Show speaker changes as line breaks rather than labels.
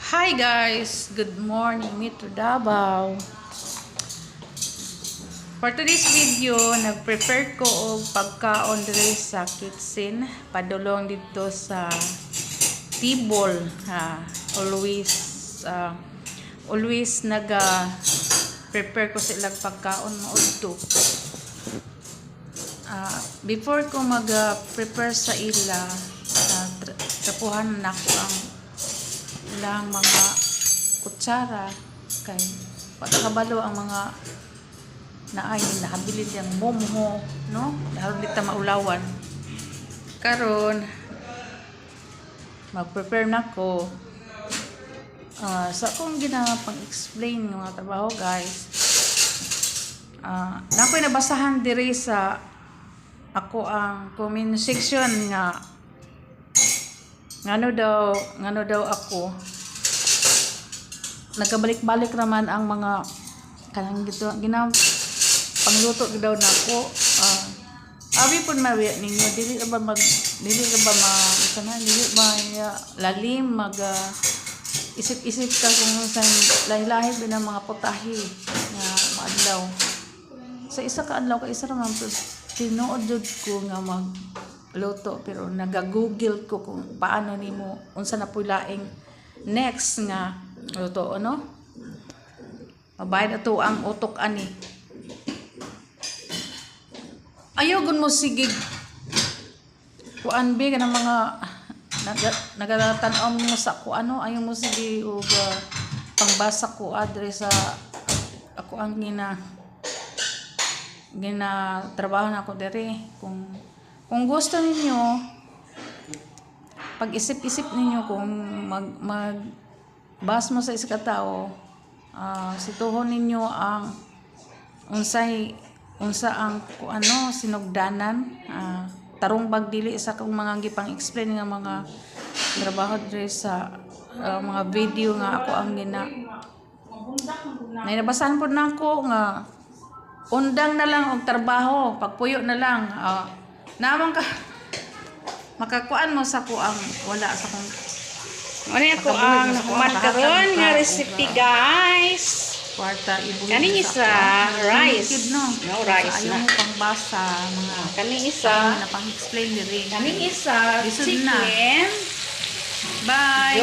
Hi guys! Good morning, Metro Davao. For today's video, nag-prepare ko og pagkaon diri sa kitchen. Padulong dito sa table. Always naga-prepare ko sa ilang pagkaon maudto. Before ko mag-prepare sa ila, trapuhan na ko ang ilang mga kutsara kay pagkabalo ang mga naay nakabilid yang momo no daron dita maulawan karon mag-prepare nako sa akong pang-explain ng mga trabaho guys. Nakoy nabasahan diri sa ako ang comment section nga ngano daw ako nagkabalik-balik naman ang mga kanang gito pangluto daw nako. Abi pud mawi ninyo dili ba lalim isip-isip ka kung saan lahi-lahi din ang mga putahe nga maadlaw sa isa ka adlaw ka isa ra man tinuod jud ko nga magluto pero naga-google ko kung paano nimo unsa na puy laing next nga luto ano mabayad ato ang utok ani ayaw gun mo sigig kuan be kanang mga nagatanaw mo sa ko ano ayaw mo sige og pangbasa ko address sa ako ang gina trabaho na ako diri kung gusto ninyo pag-isip-isip ninyo kung bas mo sa isa ka tao situhon ninyo ang unsa ang ano sinugdanan tarong bagdili sa kung mga gipang explain nga mga trabaho diri sa mga video nga ako ang nabasahan po nako nga undang na lang og trabaho pagpuyo na lang namang ka makakuan mo sa ko ang wala sa kung
ano ako ang human karon nga recipe guys
kwarta ibuhi
kani isa rice
no
rice
ayaw mo pangbasa mga
kani isa
na pang explain diri
kani isa
chicken
bye
bye